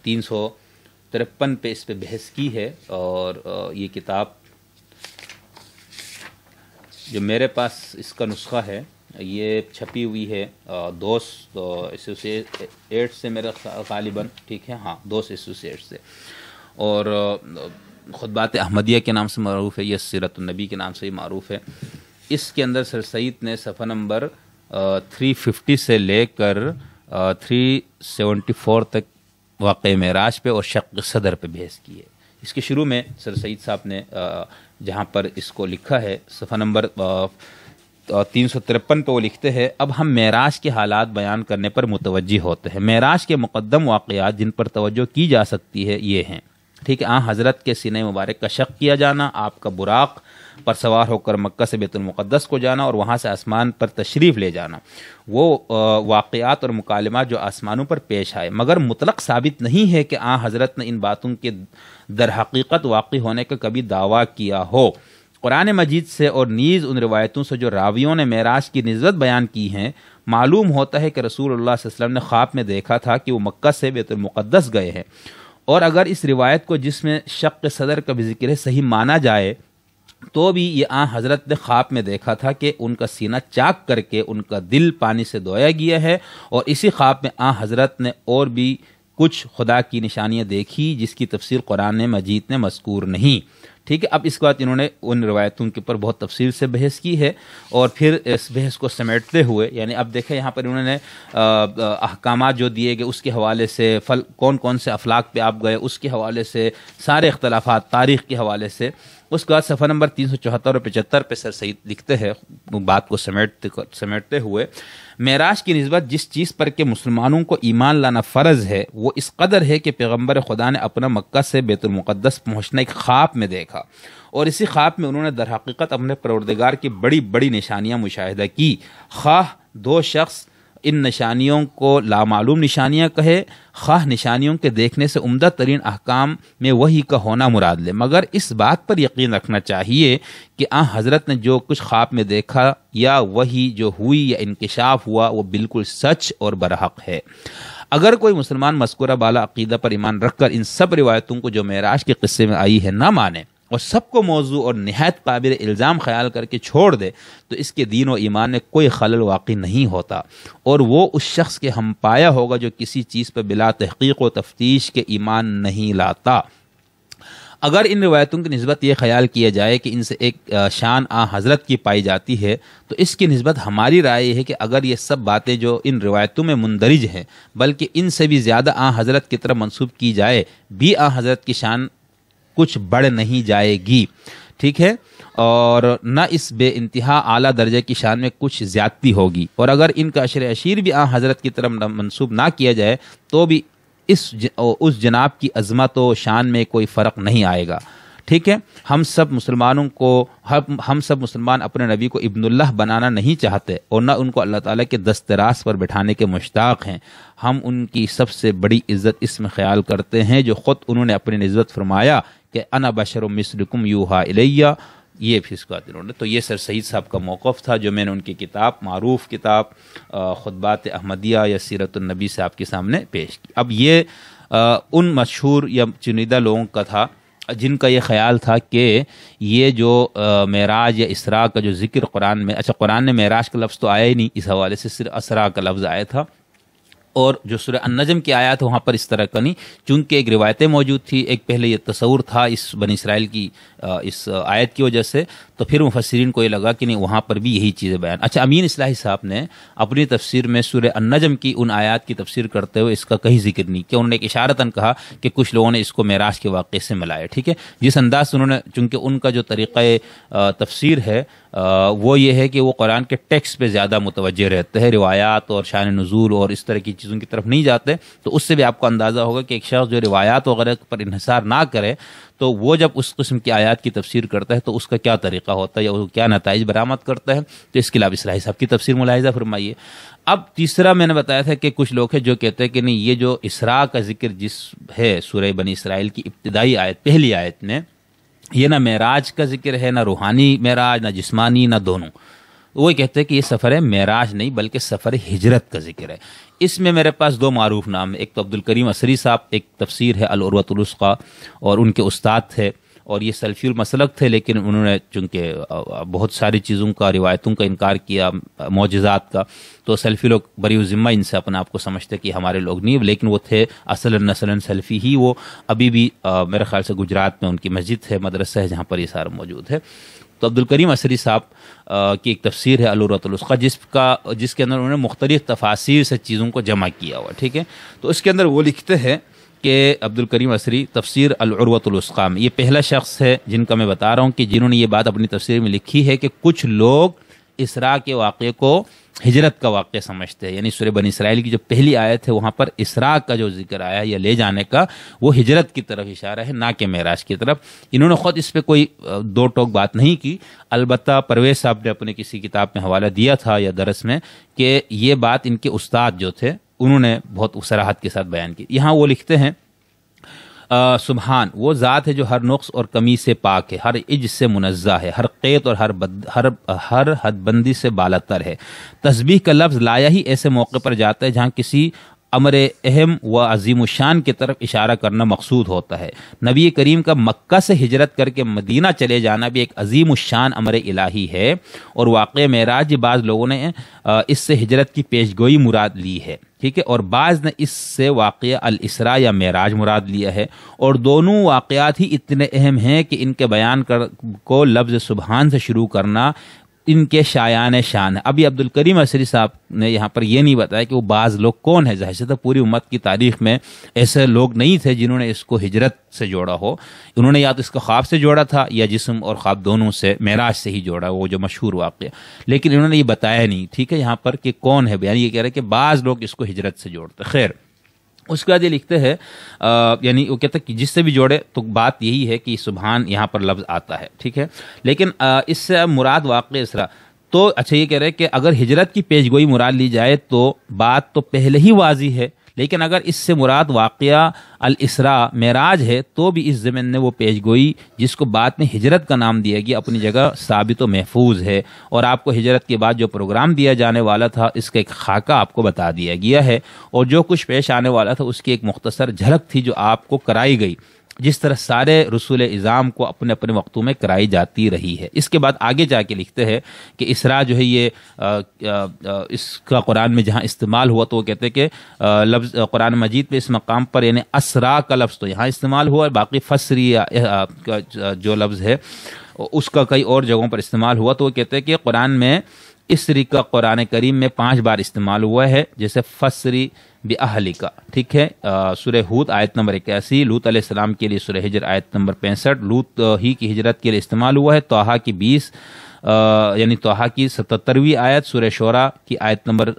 353 پہ اس پہ بحث کی ہے، اور یہ کتاب جو میرے پاس اس کا نسخہ ہے یہ چھپی ہوئی ہے دوست ایسوسیٹ سے میرا غالباً، ٹھیک ہے، ہاں دوست ایسوسیٹ سے، اور خطبات احمدیہ کے نام سے معروف ہے، یہ سیرت النبی کے نام سے ہی معروف ہے۔ اس کے اندر سر سید نے صفحہ نمبر 350 سے لے کر 374 تک واقع معراج پہ اور شق صدر پہ بحث کی ہے۔ اس کے شروع میں سر سید صاحب نے جہاں پر اس کو لکھا ہے صفحہ نمبر 353 پہ وہ لکھتے ہیں، اب ہم معراج کے حالات بیان کرنے پر متوجہ ہوتے ہیں۔ معراج کے مقدم واقعات جن پر توجہ کی جا سکتی ہے یہ ہیں، ٹھیک ہے، حضرت کے سینہ مبارک کا شق کیا جانا، آپ کا براق پر سوار ہو کر مکہ سے بیت المقدس کو جانا اور وہاں سے آسمان پر تشریف لے جانا، وہ واقعات اور مکالمات جو آسمانوں پر پیش آئے، مگر مطلق ثابت نہیں ہے کہ حضرت نے ان باتوں کے در حقیقت واقع ہونے کا کبھی دعویٰ کیا ہو۔ قرآن مجید سے اور نیز ان روایتوں سے جو راویوں نے معراج کی نسبت بیان کی ہیں معلوم ہوتا ہے کہ رسول اللہ صلی اللہ علیہ وسلم نے خواب میں دیکھا تھا کہ وہ مکہ سے بیت المقدس گئے ہیں، اور اگر اس روایت کو جس میں شق صدر کا بھی ذکر ہے صحیح مانا جائے تو بھی یہ حضرت نے خواب میں دیکھا تھا کہ ان کا سینہ چاک کر کے ان کا دل پانی سے دھویا گیا ہے، اور اسی خواب میں حضرت نے اور بھی کچھ خدا کی نشانیاں دیکھی جس کی تفسیر قرآن مجید نے مذکور نہیں، ٹھیک ہے۔ اب اس کے بعد انہوں نے ان روایتوں کے اوپر بہت تفصیل سے بحث کی ہے، اور پھر اس بحث کو سمیٹتے ہوئے یعنی اب دیکھیں یہاں پر انہوں نے احکامات جو دیے گئے اس کے حوالے سے، کون کون سے افلاک پہ آپ گئے اس کے حوالے سے، سارے اختلافات تاریخ کے حوالے سے۔ اس کے بعد صفحہ نمبر 374 اور 75 پہ سر سید لکھتے ہیں بات کو سمیٹتے ہوئے، معراج کی نسبت جس چیز پر کہ مسلمانوں کو ایمان لانا فرض ہے وہ اس قدر ہے کہ پیغمبر خدا نے اپنا مکہ سے بیت المقدس پہنچنا ایک خواب میں دیکھا، اور اسی خواب میں انہوں نے در حقیقت اپنے پروردگار کی بڑی بڑی نشانیاں مشاہدہ کی، خواہ دو شخص ان نشانیوں کو لامعلوم نشانیاں کہے، خواہ نشانیوں کے دیکھنے سے عمدہ ترین احکام میں وحی کا ہونا مراد لے، مگر اس بات پر یقین رکھنا چاہیے کہ حضرت نے جو کچھ خواب میں دیکھا یا وحی جو ہوئی یا انکشاف ہوا وہ بالکل سچ اور برحق ہے۔ اگر کوئی مسلمان مذکورہ بالا عقیدہ پر ایمان رکھ کر ان سب روایتوں کو جو معراج کے قصے میں آئی ہے نہ مانے اور سب کو موضوع اور نہایت قابل الزام خیال کر کے چھوڑ دے تو اس کے دین و ایمان میں کوئی خلل واقع نہیں ہوتا، اور وہ اس شخص کے ہم پایا ہوگا جو کسی چیز پر بلا تحقیق و تفتیش کے ایمان نہیں لاتا۔ اگر ان روایتوں کی نسبت یہ خیال کیا جائے کہ ان سے ایک شان حضرت کی پائی جاتی ہے تو اس کی نسبت ہماری رائے یہ ہے کہ اگر یہ سب باتیں جو ان روایتوں میں مندرج ہیں بلکہ ان سے بھی زیادہ حضرت کی طرف منسوب کی جائے بھی حضرت کی شان کچھ بڑھ نہیں جائے گی، ٹھیک ہے، اور نہ اس بے انتہا اعلیٰ درجے کی شان میں کچھ زیادتی ہوگی، اور اگر ان کا عشر عشیر بھی حضرت کی طرف منسوب نہ کیا جائے تو بھی اس جناب کی عظمت و شان میں کوئی فرق نہیں آئے گا، ٹھیک ہے۔ ہم سب مسلمان اپنے نبی کو ابن اللہ بنانا نہیں چاہتے اور نہ ان کو اللہ تعالیٰ کے دست راست پر بٹھانے کے مشتاق ہیں، ہم ان کی سب سے بڑی عزت اس میں خیال کرتے ہیں جو خود انہوں نے اپنی نسبت فرمایا کہ انا بشر مثلکم یوحی الیہ، یہ بھی اس کو انہوں نے۔ تو یہ سر سعید صاحب کا موقف تھا جو میں نے ان کی کتاب، معروف کتاب خطبات احمدیہ یا سیرت النبی سے آپ کے سامنے پیش کی۔ اب یہ ان مشہور یا چنیدہ لوگوں کا تھا جن کا یہ خیال تھا کہ یہ جو معراج یا اسراء کا جو ذکر قرآن میں، اچھا قرآن میں معراج کا لفظ تو آیا ہی نہیں، اس حوالے سے صرف اسراء کا لفظ آیا تھا، اور جو سورہ النجم کی آیات وہاں پر اس طرح کا نہیں، چونکہ ایک روایتیں موجود تھی، ایک پہلے یہ تصور تھا اس بنی اسرائیل کی اس آیت کی وجہ سے، تو پھر مفسرین کو یہ لگا کہ نہیں وہاں پر بھی یہی چیزیں بیان۔ اچھا امین اصلاحی صاحب نے اپنی تفسیر میں سورہ النجم کی ان آیات کی تفسیر کرتے ہوئے اس کا کہیں ذکر نہیں کیا، انہوں نے ایک اشارتاً کہا کہ کچھ لوگوں نے اس کو معراج کے واقعے سے ملایا، ٹھیک ہے، جس انداز سے انہوں نے، چونکہ ان کا جو طریقہ تفسیر ہے وہ یہ ہے کہ وہ قرآن کے ٹیکسٹ پہ زیادہ متوجہ رہتے ہیں، روایات اور شان نزول اور اس طرح کی چیزوں کی طرف نہیں جاتے، تو اس سے بھی آپ کو اندازہ ہوگا کہ ایک شخص جو روایات وغیرہ پر انحصار نہ کرے تو وہ جب اس قسم کی آیات کی تفسیر کرتا ہے تو اس کا کیا طریقہ ہوتا ہے یا وہ کیا نتائج برآمد کرتا ہے، تو اس کے علاوہ اصلاحی صاحب کی تفسیر ملاحظہ فرمائیے۔ اب تیسرا میں نے بتایا تھا کہ کچھ لوگ ہیں جو کہتے ہیں کہ نہیں یہ جو اسراء کا ذکر جس ہے سورہ بنی اسرائیل کی ابتدائی آیت، پہلی آیت میں، یہ نہ معراج کا ذکر ہے، نہ روحانی معراج، نہ جسمانی، نہ دونوں، وہ کہتے ہیں کہ یہ سفر معراج نہیں بلکہ سفر ہجرت کا ذکر ہے۔ اس میں میرے پاس دو معروف نام ہیں، ایک تو عبدالکریم عصری صاحب، ایک تفسیر ہے العروۃ الوثقی اور ان کے استاد تھے، اور یہ سلفی المسلک تھے، لیکن انہوں نے چونکہ بہت ساری چیزوں کا، روایتوں کا انکار کیا، معجزات کا، تو سلفی لوگ بری ذمہ ان سے اپنے آپ کو سمجھتے کہ ہمارے لوگ نہیں، لیکن وہ تھے اصلاً سلفی ہی، وہ ابھی بھی میرے خیال سے گجرات میں ان کی مسجد ہے، مدرسہ ہے جہاں پر یہ سارا موجود ہے۔ تو عبدالکریم عصری صاحب کی ایک تفسیر ہے العروۃ الوثقی جس کے اندر انہوں نے مختلف تفاسیر سے چیزوں کو جمع کیا ہوا، ٹھیک ہے، تو اس کے اندر وہ لکھتے ہیں کہ عبدالکریم عصری تفسیر العروۃ الوثقی میں یہ پہلا شخص ہے جن کا میں بتا رہا ہوں کہ جنہوں نے یہ بات اپنی تفسیر میں لکھی ہے کہ کچھ لوگ اسراء کے واقعے کو ہجرت کا واقعہ سمجھتے ہیں، یعنی سورہ بنی اسرائیل کی جو پہلی آیت ہے وہاں پر اسراء کا جو ذکر آیا ہے یا لے جانے کا، وہ ہجرت کی طرف اشارہ ہے، نہ کہ معراج کی طرف۔ انہوں نے خود اس پہ کوئی دو ٹوک بات نہیں کی، البتہ پرویز صاحب نے اپنے کسی کتاب میں حوالہ دیا تھا یا درس میں کہ یہ بات ان کے استاد جو تھے انہوں نے بہت صراحت کے ساتھ بیان کی۔ یہاں وہ لکھتے ہیں سبحان وہ ذات ہے جو ہر نقص اور کمی سے پاک ہے، ہر عجز سے منزہ ہے، ہر قیت اور ہر حد بندی سے بالاتر ہے۔ تسبیح کا لفظ لایا ہی ایسے موقع پر جاتا ہے جہاں کسی امر اہم و عظیم الشان کی طرف اشارہ کرنا مقصود ہوتا ہے۔ نبی کریم کا مکہ سے ہجرت کر کے مدینہ چلے جانا بھی ایک عظیم الشان امر الہی ہے، اور واقع معراج بعض لوگوں نے اس سے ہجرت کی پیشگوئی مراد لی ہے، ٹھیک ہے، اور بعض نے اس سے واقعہ الاسراء یا معراج مراد لیا ہے، اور دونوں واقعات ہی اتنے اہم ہیں کہ ان کے بیان کو لفظ سبحان سے شروع کرنا ان کے شایان شان ہے۔ ابھی عبدالکریم عصری صاحب نے یہاں پر یہ نہیں بتایا کہ وہ بعض لوگ کون ہیں، ظاہر سے تو پوری امت کی تاریخ میں ایسے لوگ نہیں تھے جنہوں نے اس کو ہجرت سے جوڑا ہو، انہوں نے یا تو اس کو خواب سے جوڑا تھا یا جسم اور خواب دونوں سے، معراج سے ہی جوڑا، وہ جو مشہور واقعہ، لیکن انہوں نے یہ بتایا نہیں، ٹھیک ہے، یہاں پر کہ کون ہے، یعنی یہ کہہ رہے کہ بعض لوگ اس کو ہجرت سے جوڑتے۔ خیر، اس کے بعد یہ لکھتے ہیں یعنی وہ کہتے ہیں کہ جس سے بھی جوڑے تو بات یہی ہے کہ سبحان یہاں پر لفظ آتا ہے، ٹھیک ہے، لیکن اس سے مراد واقع اسراء، تو اچھا یہ کہہ رہے کہ اگر ہجرت کی پیشگوئی مراد لی جائے تو بات تو پہلے ہی واضح ہے، لیکن اگر اس سے مراد واقعہ الاسراء معراج ہے تو بھی اس ضمن نے وہ پیشگوئی جس کو بعد میں ہجرت کا نام دیا گیا اپنی جگہ ثابت و محفوظ ہے، اور آپ کو ہجرت کے بعد جو پروگرام دیا جانے والا تھا اس کا ایک خاکہ آپ کو بتا دیا گیا ہے، اور جو کچھ پیش آنے والا تھا اس کی ایک مختصر جھلک تھی جو آپ کو کرائی گئی، جس طرح سارے رسول اعظام کو اپنے اپنے وقتوں میں کرائی جاتی رہی ہے۔ اس کے بعد آگے جا کے لکھتے ہیں کہ اسراء جو ہے یہ اس کا قرآن میں جہاں استعمال ہوا تو وہ کہتے ہیں کہ لفظ قرآن مجید پہ اس مقام پر یعنی اسراء کا لفظ تو یہاں استعمال ہوا ہے، باقی فسری جو لفظ ہے اس کا کئی اور جگہوں پر استعمال ہوا، تو وہ کہتے ہیں کہ قرآن میں اسری کا قرآن کریم میں 5 بار استعمال ہوا ہے، جیسے فسری بِأَهْلِكَ، ٹھیک ہے، سورہ ہود آیت نمبر 81، لوط علیہ السلام کے لیے سورہ ہجر آیت نمبر 65، لوط ہی کی ہجرت کے لیے استعمال ہوا ہے۔ طٰہٰ کی 20 یعنی طٰہٰ کی 77ویں آیت، سورہ شعراء کی آیت نمبر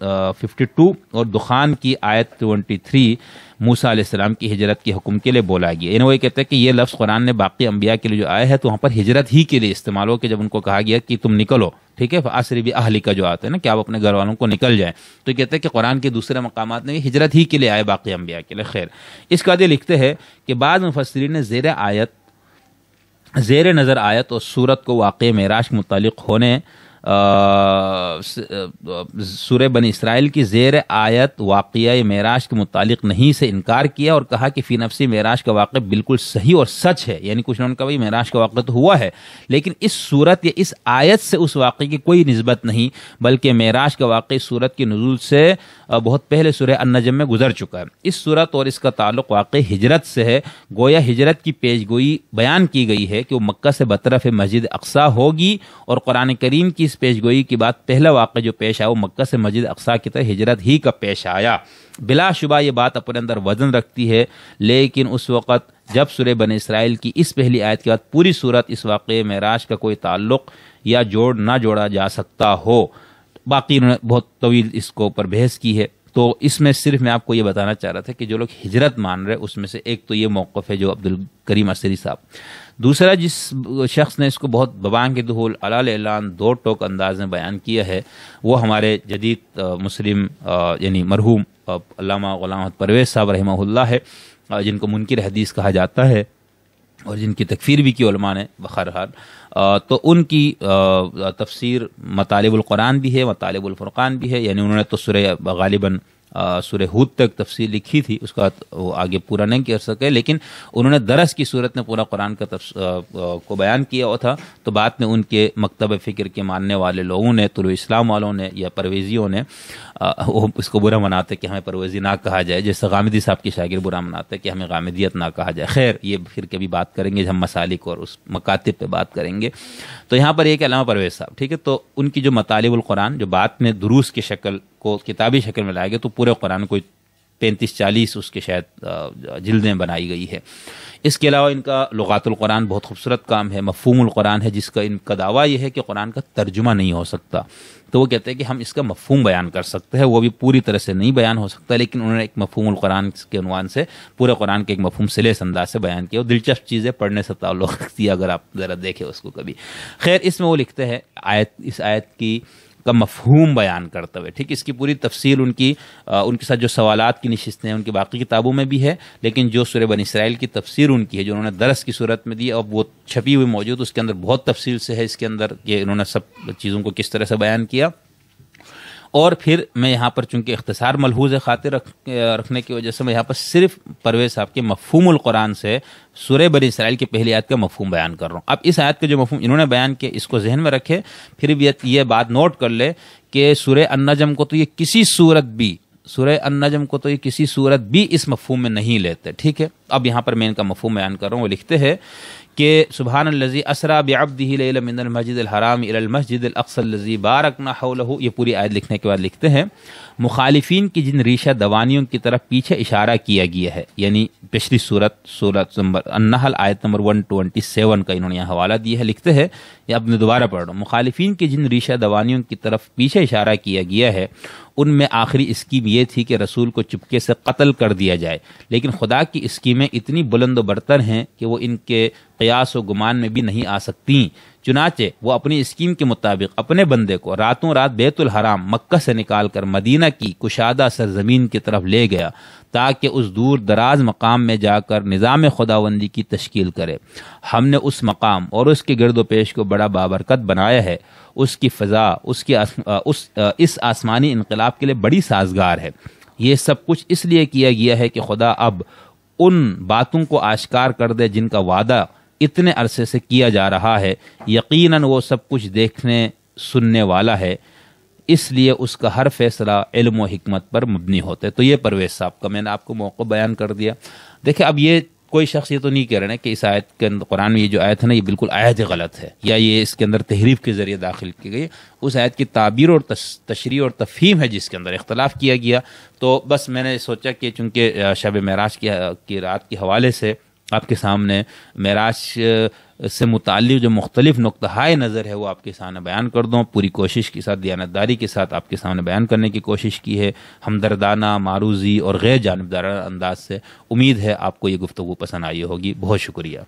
52 اور دخان کی آیت 23 موسیٰ علیہ السلام کی ہجرت کے حکم کے لیے بولا گیا۔ یعنی وہ یہ کہتے ہیں کہ یہ لفظ قرآن نے باقی انبیاء کے لیے جو آیا ہے تو وہاں پر ہجرت ہی کے لیے استعمال ہو، کہ جب ان کو کہا گیا کہ تم نکلو، ٹھیک ہے، فَأَسْرِ بِأَهْلِكَ جو آتے ہیں نا کہ آپ اپنے گھر والوں کو نکل جائیں، تو یہ کہتے ہیں کہ قرآن کے دوسرے مقامات میں ہجرت ہی کے لیے آئے باقی انبیاء کے لیے۔ خیر، اس کا یہ لکھتے ہیں کہ بعض مفسرین نے زیر نظر آیت اور سورت کو واقع معراج کے متعلق ہونے سورہ بنی اسرائیل کی زیر آیت واقعہ معراج کے متعلق نہیں سے انکار کیا اور کہا کہ فی نفسی معراج کا واقعہ بالکل صحیح اور سچ ہے۔ یعنی کچھ نے کہا بھائی معراج کا واقعہ تو ہوا ہے لیکن اس صورت یا اس آیت سے اس واقعے کی کوئی نسبت نہیں، بلکہ معراج کا واقعہ صورت کے نزول سے بہت پہلے سورہ النجم میں گزر چکا ہے۔ اس صورت اور اس کا تعلق واقع ہجرت سے ہے، گویا ہجرت کی پیش گوئی بیان کی گئی ہے کہ وہ مکہ سے بطرف مسجد اقصی ہوگی، اور قرآن کریم کی اس پیش گوئی کے بعد پہلا واقعہ جو پیش آیا وہ مکہ سے مسجد اقصی کی طرف ہجرت ہی کا پیش آیا۔ بلا شبہ یہ بات اپنے اندر وزن رکھتی ہے، لیکن اس وقت جب سورہ بنی اسرائیل کی اس پہلی آیت کے بعد پوری صورت اس واقعے معراج کا کوئی تعلق یا نہ جوڑا جا سکتا ہو، باقی انہوں نے بہت طویل اس کو اوپر بحث کی ہے۔ تو اس میں صرف میں آپ کو یہ بتانا چاہ رہا تھا کہ جو لوگ ہجرت مان رہے اس میں سے ایک تو یہ موقف ہے جو عبدالکریم عسری صاحب، دوسرا جس شخص نے اس کو بہت ببانگ دہول علال اعلان دو ٹوک انداز میں بیان کیا ہے وہ ہمارے جدید مسلم یعنی مرحوم علامہ غلام احمد پرویز صاحب رحمہ اللہ ہے، جن کو منکر حدیث کہا جاتا ہے اور جن کی تکفیر بھی کی علماء نے بہرحال۔ تو ان کی تفسیر مطالب القرآن بھی ہے، مطالب الفرقان بھی ہے، یعنی انہوں نے تو سورہ غالباً سورہ ہود تک تفسیر لکھی تھی، اس کا وہ آگے پورا نہیں کر سکے، لیکن انہوں نے درس کی صورت میں پورا قرآن کا کو بیان کیا ہوا تھا۔ تو بعد میں ان کے مکتب فکر کے ماننے والے لوگوں نے، طلوع اسلام والوں نے یا پرویزیوں نے وہ اس کو برا مناتے کہ ہمیں پرویزی نہ کہا جائے، جیسے غامدی صاحب کی شاگرد برا مناتے کہ ہمیں غامدیت نہ کہا جائے۔ خیر، یہ پھر کبھی بات کریں گے، ہم مسالک اور اس مکاتب پہ بات کریں گے۔ تو یہاں پر ایک علامہ پرویز صاحب، ٹھیک ہے، تو ان کی جو مطالب القرآن جو بعد میں دروس کی شکل کو کتابی شکل میں لائے گئے، تو پورے قرآن کو 35-40 اس کے شاید جلدیں بنائی گئی ہے۔ اس کے علاوہ ان کا لغات القرآن بہت خوبصورت کام ہے، مفہوم القرآن ہے، جس کا ان کا دعویٰ یہ ہے کہ قرآن کا ترجمہ نہیں ہو سکتا، تو وہ کہتے ہیں کہ ہم اس کا مفہوم بیان کر سکتے ہیں، وہ بھی پوری طرح سے نہیں بیان ہو سکتا، لیکن انہوں نے ایک مفہوم القرآن کے عنوان سے پورے قرآن کے ایک مفہوم سلیس انداز سے بیان کیا، اور دلچسپ چیزیں پڑھنے سے تعلق رکھتی ہے اگر آپ ذرا دیکھیں اس کو کبھی۔ خیر، اس میں وہ لکھتے ہیں اس آیت کی کا مفہوم بیان کرتے ہوئے، ٹھیک، اس کی پوری تفصیل ان کے ساتھ جو سوالات کی نشستیں ہیں ان کی باقی کتابوں میں بھی ہے، لیکن جو سورہ بنی اسرائیل کی تفسیر ان کی ہے جو انہوں نے درس کی صورت میں دی، اب وہ چھپی ہوئی موجود، اس کے اندر بہت تفصیل سے ہے اس کے اندر کہ انہوں نے سب چیزوں کو کس طرح سے بیان کیا۔ اور پھر میں یہاں پر چونکہ اختصار ملحوظ خاطر رکھنے کی وجہ سے میں یہاں پر صرف پرویز صاحب کے مفہوم القرآن سے سورہ بنی اسرائیل کی پہلی آیت کا مفہوم بیان کر رہا ہوں۔ اب اس آیت کا جو مفہوم انہوں نے بیان کیا اس کو ذہن میں رکھے، پھر بھی یہ بات نوٹ کر لے کہ سورہ النجم کو تو یہ کسی صورت بھی اس مفہوم میں نہیں لیتے، ٹھیک ہے۔ اب یہاں پر میں ان کا مفہوم بیان کر رہا ہوں، وہ لکھتے ہیں کہ سبحان الذی اسری بعبدہ لیلا من المسجد الحرام الی المسجد الاقصی الذی بارکنا حولہ، یہ پوری آیت لکھنے کے بعد لکھتے ہیں مخالفین کی جن ریشہ دوانیوں کی طرف پیچھے اشارہ کیا گیا ہے، یعنی پچھلی سورت نمبر النحل آیت نمبر 127 کا انہوں نے یہاں حوالہ دیا ہے، لکھتے ہیں، یہ اب میں دوبارہ پڑھ رہا ہوں، مخالفین کی جن ریشہ دوانیوں کی طرف پیچھے اشارہ کیا گیا ہے ان میں آخری اسکیم یہ تھی کہ رسول کو چپکے سے قتل کر دیا جائے، لیکن خدا کی اسکیمیں اتنی بلند و برتر ہیں کہ وہ ان کے قیاس و گمان میں بھی نہیں آ سکتی، چنانچہ وہ اپنی اسکیم کے مطابق اپنے بندے کو راتوں رات بیت الحرام مکہ سے نکال کر مدینہ کی کشادہ سرزمین کی طرف لے گیا تاکہ اس دور دراز مقام میں جا کر نظام خداوندی کی تشکیل کرے۔ ہم نے اس مقام اور اس کے گرد و پیش کو بڑا بابرکت بنایا ہے، اس کی فضا اس آسمانی انقلاب کے لیے بڑی سازگار ہے۔ یہ سب کچھ اس لیے کیا گیا ہے کہ خدا اب ان باتوں کو آشکار کر دے جن کا وعدہ اتنے عرصے سے کیا جا رہا ہے، یقیناً وہ سب کچھ دیکھنے سننے والا ہے، اس لیے اس کا ہر فیصلہ علم و حکمت پر مبنی ہوتا ہے۔ تو یہ پرویز صاحب کا میں نے آپ کو موقع بیان کر دیا۔ دیکھیں اب یہ کوئی شخص یہ تو نہیں کہہ رہا ہے کہ اس آیت کے قرآن میں یہ جو آیت ہے نا یہ بالکل آیت غلط ہے یا یہ اس کے اندر تحریف کے ذریعے داخل کی گئی. اس آیت کی تعبیر اور تشریح اور تفہیم ہے جس کے اندر اختلاف کیا گیا. تو بس میں نے سوچا کہ چونکہ شب معراج کی رات کے حوالے سے آپ کے سامنے معراج سے متعلق جو مختلف نقطۂ نظر ہے وہ آپ کے سامنے بیان کر دوں. پوری کوشش کے ساتھ دیانتداری کے ساتھ آپ کے سامنے بیان کرنے کی کوشش کی ہے، ہمدردانہ، معروضی اور غیر جانبدارانہ انداز سے. امید ہے آپ کو یہ گفتگو پسند آئی ہوگی. بہت شکریہ.